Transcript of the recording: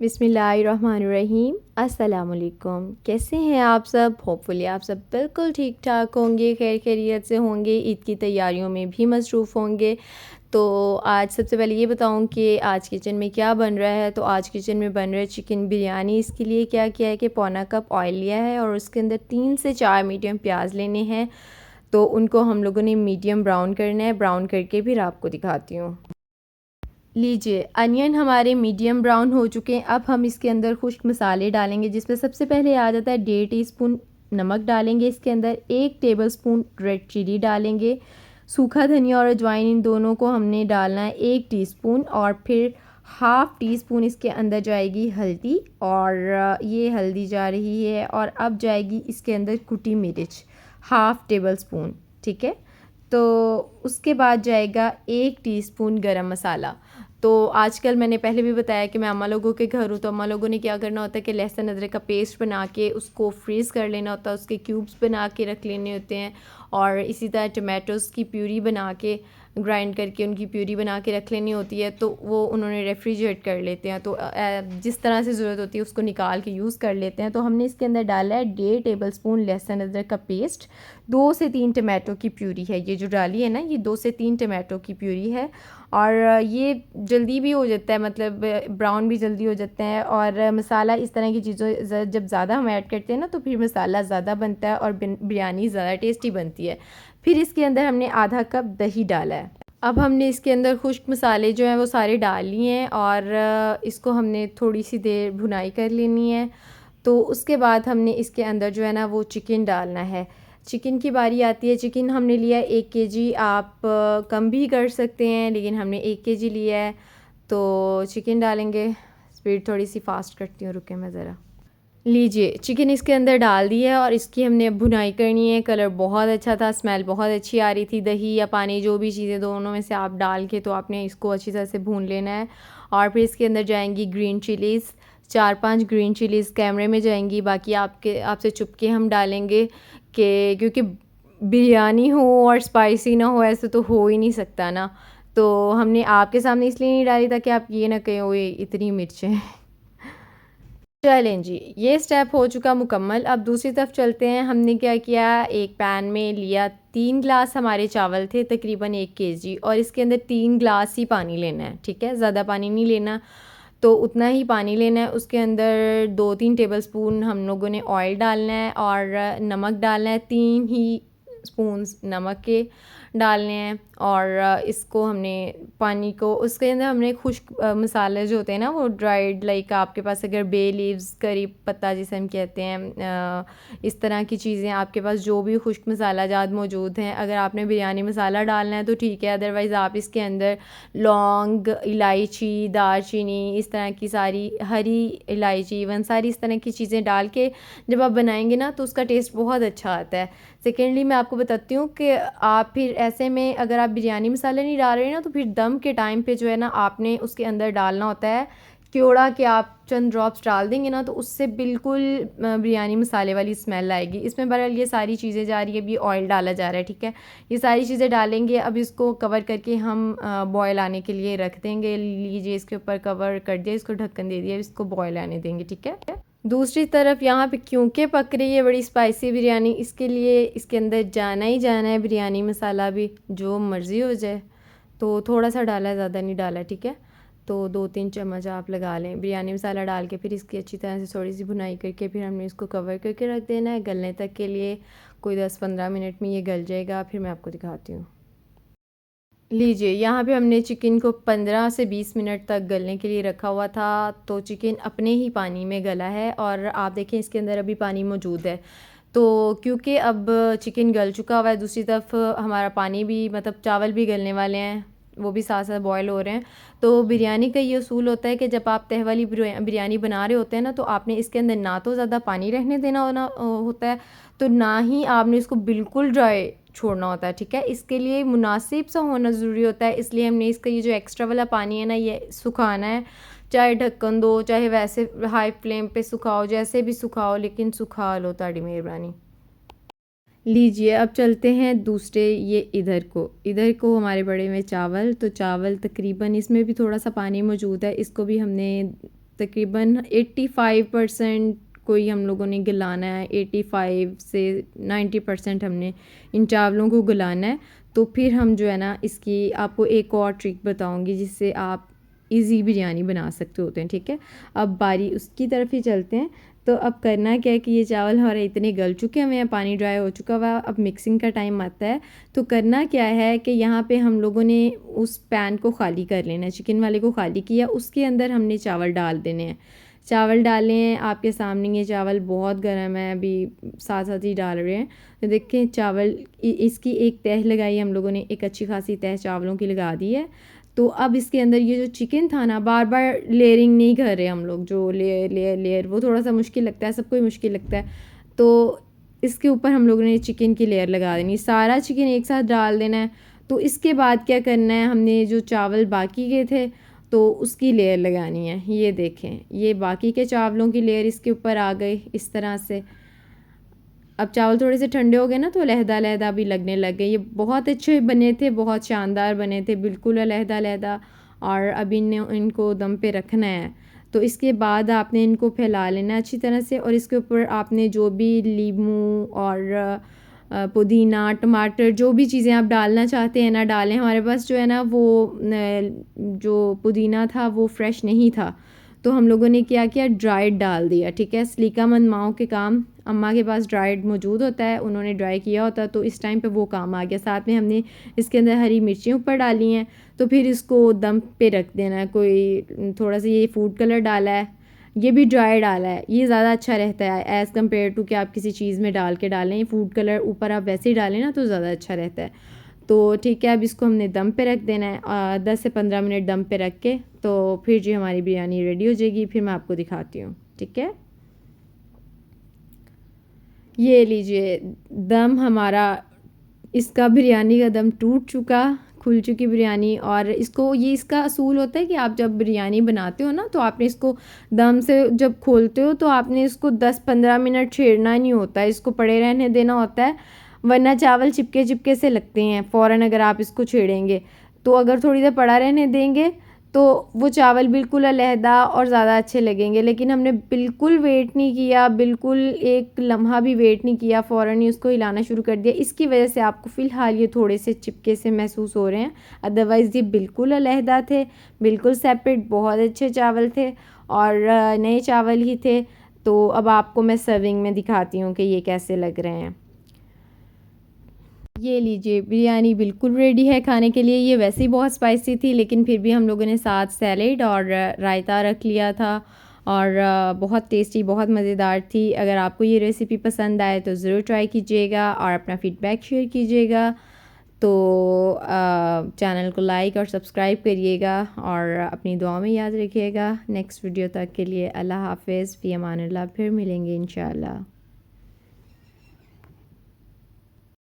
बिस्मिल्लाहिर्रहमानिर्रहीम। अस्सलामुअलैकुम। कैसे हैं आप सब? होपफुली आप सब बिल्कुल ठीक ठाक होंगे, खैर खैरियत से होंगे, ईद की तैयारियों में भी मसरूफ़ होंगे। तो आज सबसे पहले ये बताऊं कि आज किचन में क्या बन रहा है। तो आज किचन में बन रहा है चिकन बिरयानी। इसके लिए क्या किया है कि पौना कप ऑयल लिया है और उसके अंदर 3 से 4 मीडियम प्याज लेने हैं। तो उनको हम लोगों ने मीडियम ब्राउन करना है। ब्राउन करके फिर आपको दिखाती हूँ। लीजिए, अनियन हमारे मीडियम ब्राउन हो चुके हैं। अब हम इसके अंदर खुश्क मसाले डालेंगे, जिसमें सबसे पहले आ जाता है 1.5 टीस्पून नमक डालेंगे। इसके अंदर 1 टेबलस्पून रेड चिली डालेंगे। सूखा धनिया और अजवाइन इन दोनों को हमने डालना है 1 टीस्पून। और फिर हाफ़ टी स्पून इसके अंदर जाएगी हल्दी, और ये हल्दी जा रही है। और अब जाएगी इसके अंदर कुटी मिर्च हाफ़ टेबल स्पून, ठीक है। तो उसके बाद जाएगा 1 टीस्पून गरम मसाला। तो आजकल मैंने पहले भी बताया कि मैं अम्मा लोगों के घर हूँ, तो अम्मा लोगों ने क्या करना होता है कि लहसुन अदरक का पेस्ट बना के उसको फ्रीज़ कर लेना होता है, उसके क्यूब्स बना के रख लेने होते हैं। और इसी तरह टमाटोज़ की प्यूरी बना के ग्राइंड करके उनकी प्यूरी बना के रख लेनी होती है, तो वो उन्होंने रेफ्रिजरेट कर लेते हैं। तो जिस तरह से ज़रूरत होती है उसको निकाल के यूज़ कर लेते हैं। तो हमने इसके अंदर डाला है 1.5 टेबलस्पून लहसुन अदरक का पेस्ट, 2 से 3 टमाटो की प्यूरी है। ये जो डाली है ना, ये 2 से 3 टमाटो की प्यूरी है। और ये जल्दी भी हो जाता है, मतलब ब्राउन भी जल्दी हो जाते हैं। और मसाला इस तरह की चीज़ों जब ज़्यादा हम ऐड करते हैं ना, तो फिर मसाला ज़्यादा बनता है और बिरयानी ज़्यादा टेस्टी बनती है। फिर इसके अंदर हमने आधा कप दही डाला है। अब हमने इसके अंदर खुश्क मसाले जो हैं वो सारे डाल लिए हैं, और इसको हमने थोड़ी सी देर भुनाई कर लेनी है। तो उसके बाद हमने इसके अंदर जो है ना वो चिकन डालना है। चिकन की बारी आती है। चिकन हमने लिया है 1 केजी। आप कम भी कर सकते हैं, लेकिन हमने 1 केजी लिया है। तो चिकन डालेंगे। स्पीड थोड़ी सी फास्ट करती हूँ, रुके मैं ज़रा। लीजिए, चिकन इसके अंदर डाल दिया है और इसकी हमने अब भुनाई करनी है। कलर बहुत अच्छा था, स्मेल बहुत अच्छी आ रही थी। दही या पानी जो भी चीज़ें दोनों में से आप डाल के तो आपने इसको अच्छी तरह से भून लेना है। और फिर इसके अंदर जाएंगी ग्रीन चिलीज़, 4-5 ग्रीन चिलीज़ कैमरे में जाएंगी, बाकी आपसे छुप के हम डालेंगे कि क्योंकि बिरयानी हो और स्पाइसी ना हो, ऐसे तो हो ही नहीं सकता ना। तो हमने आपके सामने इसलिए नहीं डाली ताकि आप ये ना कहें ओए इतनी मिर्चें। चलें जी, ये स्टेप हो चुका मुकम्मल। अब दूसरी तरफ चलते हैं। हमने क्या किया, एक पैन में लिया 3 ग्लास हमारे चावल थे, तकरीबन 1 केजी, और इसके अंदर 3 ग्लास ही पानी लेना है, ठीक है। ज़्यादा पानी नहीं लेना, तो उतना ही पानी लेना है। उसके अंदर 2-3 टेबलस्पून हम लोगों ने ऑयल डालना है और नमक डालना है, 3 ही स्पून्स नमक के डालने हैं। और इसको हमने पानी को उसके अंदर हमने खुश्क मसाले जो होते हैं ना वो ड्राइड, लाइक आपके पास अगर बे लीव्स, करी पत्ता जिसे हम कहते हैं, इस तरह की चीज़ें आपके पास जो भी खुश्क मसाला जात मौजूद हैं, अगर आपने बिरयानी मसाला डालना है तो ठीक है, अदरवाइज़ आप इसके अंदर लौंग, इलायची, दालचीनी, इस तरह की सारी हरी इलायची, इवन सारी इस तरह की चीज़ें डाल के जब आप बनाएंगे ना तो उसका टेस्ट बहुत अच्छा आता है। सेकेंडली मैं आपको बताती हूँ कि आप फिर ऐसे में अगर आप बिरयानी मसाला नहीं डाल रहे ना, तो फिर दम के टाइम पे जो है ना आपने उसके अंदर डालना होता है क्योड़ा कि आप चंद ड्रॉप्स डाल देंगे ना, तो उससे बिल्कुल बिरयानी मसाले वाली स्मेल आएगी। इसमें बहरहाल ये सारी चीज़ें जा रही है, अभी ऑयल डाला जा रहा है, ठीक है। ये सारी चीज़ें डालेंगे। अब इसको कवर करके हम बॉयल आने के लिए रख देंगे। लीजिए, इसके ऊपर कवर कर दिया, इसको ढक्कन दे दिया, इसको बॉयल आने देंगे, ठीक है। दूसरी तरफ यहाँ पे क्योंकि पक रही है बड़ी स्पाइसी बिरयानी, इसके लिए इसके अंदर जाना ही जाना है बिरयानी मसाला भी, जो मर्ज़ी हो जाए। तो थोड़ा सा डाला है, ज़्यादा नहीं डाला, ठीक है। तो 2-3 चम्मच आप लगा लें बिरयानी मसाला डाल के। फिर इसकी अच्छी तरह से थोड़ी सी भुनाई करके फिर हमने इसको कवर करके रख देना है गलने तक के लिए। कोई 10-15 मिनट में ये गल जाएगा, फिर मैं आपको दिखाती हूँ। लीजिए, यहाँ पे हमने चिकन को 15 से 20 मिनट तक गलने के लिए रखा हुआ था। तो चिकन अपने ही पानी में गला है, और आप देखें इसके अंदर अभी पानी मौजूद है। तो क्योंकि अब चिकन गल चुका हुआ है, दूसरी तरफ हमारा पानी भी, मतलब चावल भी गलने वाले हैं, वो भी साथ साथ बॉयल हो रहे हैं। तो बिरयानी का ये असूल होता है कि जब आप तह वाली बिरयानी बना रहे होते हैं ना, तो आपने इसके अंदर ना तो ज़्यादा पानी रहने देना होता है, तो ना ही आपने इसको बिल्कुल ड्राई छोड़ना होता है, ठीक है। इसके लिए मुनासिब सा होना ज़रूरी होता है, इसलिए हमने इसका ये जो एक्स्ट्रा वाला पानी है ना ये सुखाना है। चाहे ढक्कन दो, चाहे वैसे हाई फ्लेम पे सुखाओ, जैसे भी सुखाओ, लेकिन सुखा लो, ताड़ी मेहरबानी। लीजिए, अब चलते हैं दूसरे, ये इधर को हमारे बड़े में चावल। तो चावल तकरीबन इसमें भी थोड़ा सा पानी मौजूद है, इसको भी हमने तकरीबन 85% कोई हम लोगों ने गलाना है, 85 से 90% हमने इन चावलों को गलाना है। तो फिर हम जो है ना इसकी आपको एक और ट्रिक बताऊंगी जिससे आप इजी बिरयानी बना सकते होते हैं, ठीक है। अब बारी उसकी तरफ ही चलते हैं। तो अब करना क्या है कि ये चावल हमारे इतने गल चुके हुए हैं, पानी ड्राई हो चुका हुआ, अब मिक्सिंग का टाइम आता है। तो करना क्या है कि यहाँ पे हम लोगों ने उस पैन को खाली कर लेना है, चिकन वाले को खाली किया, उसके अंदर हमने चावल डाल देने हैं। चावल डाले हैं आपके सामने, ये चावल बहुत गर्म है, अभी साथ साथ ही डाल रहे हैं। तो देखें चावल इसकी एक तह लगाई हम लोगों ने, एक अच्छी खासी तह चावलों की लगा दी है। तो अब इसके अंदर ये जो चिकन था ना, बार बार लेयरिंग नहीं कर रहे हम लोग, जो लेयर लेयर लेयर वो थोड़ा सा मुश्किल लगता है, सबको ही मुश्किल लगता है। तो इसके ऊपर हम लोगों ने चिकन की लेयर लगा देनी, सारा चिकन एक साथ डाल देना है। तो इसके बाद क्या करना है, हमने जो चावल बाकी के थे तो उसकी लेयर लगानी है। ये देखें, ये बाकी के चावलों की लेयर इसके ऊपर आ गई इस तरह से। अब चावल थोड़े से ठंडे हो गए ना तो अलहदा-अलहदा भी लगने लग गए। ये बहुत अच्छे बने थे, बहुत शानदार बने थे, बिल्कुल अलहदा-अलहदा। और अब इनको दम पे रखना है। तो इसके बाद आपने इनको फैला लेना अच्छी तरह से, और इसके ऊपर आपने जो भी नींबू और पुदीना, टमाटर, जो भी चीज़ें आप डालना चाहते हैं ना डालें। हमारे पास जो है ना वो जो पुदीना था वो फ्रेश नहीं था, तो हम लोगों ने क्या किया, ड्राइड डाल दिया, ठीक है। सलीकामंद माओं के काम, अम्मा के पास ड्राइड मौजूद होता है, उन्होंने ड्राई किया होता, तो इस टाइम पे वो काम आ गया। साथ में हमने इसके अंदर हरी मिर्चें ऊपर डाली हैं। तो फिर इसको दम पे रख देना है। कोई थोड़ा सा ये फूड कलर डाला है, ये भी ड्राई डाला है, ये ज़्यादा अच्छा रहता है एज़ कम्पेयर टू कि आप किसी चीज़ में डाल के डालें। फूड कलर ऊपर आप वैसे ही डालें ना तो ज़्यादा अच्छा रहता है। तो ठीक है, अब इसको हमने दम पे रख देना है 10 से 15 मिनट दम पे रख के। तो फिर जी हमारी बिरयानी रेडी हो जाएगी, फिर मैं आपको दिखाती हूँ, ठीक है। ये लीजिए दम हमारा, इसका बिरयानी का दम टूट चुका, खुल चुकी बिरयानी। और इसको, ये इसका असूल होता है कि आप जब बिरयानी बनाते हो ना तो आपने इसको दम से जब खोलते हो तो आपने इसको 10-15 मिनट छेड़ना नहीं होता है, इसको पड़े रहने देना होता है, वरना चावल चिपके चिपके से लगते हैं फ़ौरन अगर आप इसको छेड़ेंगे। तो अगर थोड़ी देर पड़ा रहने देंगे तो वो चावल बिल्कुल अलहदा और ज़्यादा अच्छे लगेंगे। लेकिन हमने बिल्कुल वेट नहीं किया, बिल्कुल एक लम्हा भी वेट नहीं किया, फ़ौरन ही उसको हिलाना शुरू कर दिया। इसकी वजह से आपको फ़िलहाल ये थोड़े से चिपके से महसूस हो रहे हैं, अदरवाइज़ ये बिल्कुल अलहदा थे, बिल्कुल सेपरेट, बहुत अच्छे चावल थे और नए चावल ही थे। तो अब आपको मैं सर्विंग में दिखाती हूँ कि ये कैसे लग रहे हैं। ये लीजिए बिरयानी बिल्कुल रेडी है खाने के लिए। ये वैसे ही बहुत स्पाइसी थी, लेकिन फिर भी हम लोगों ने साथ सैलेड और रायता रख लिया था, और बहुत टेस्टी, बहुत मज़ेदार थी। अगर आपको ये रेसिपी पसंद आए तो ज़रूर ट्राई कीजिएगा और अपना फ़ीडबैक शेयर कीजिएगा। तो चैनल को लाइक और सब्सक्राइब करिएगा और अपनी दुआ में याद रखिएगा। नेक्स्ट वीडियो तक के लिए अल्लाह हाफ़िज़, फ़ी अमानिल्लाह, फिर मिलेंगे इंशाअल्लाह।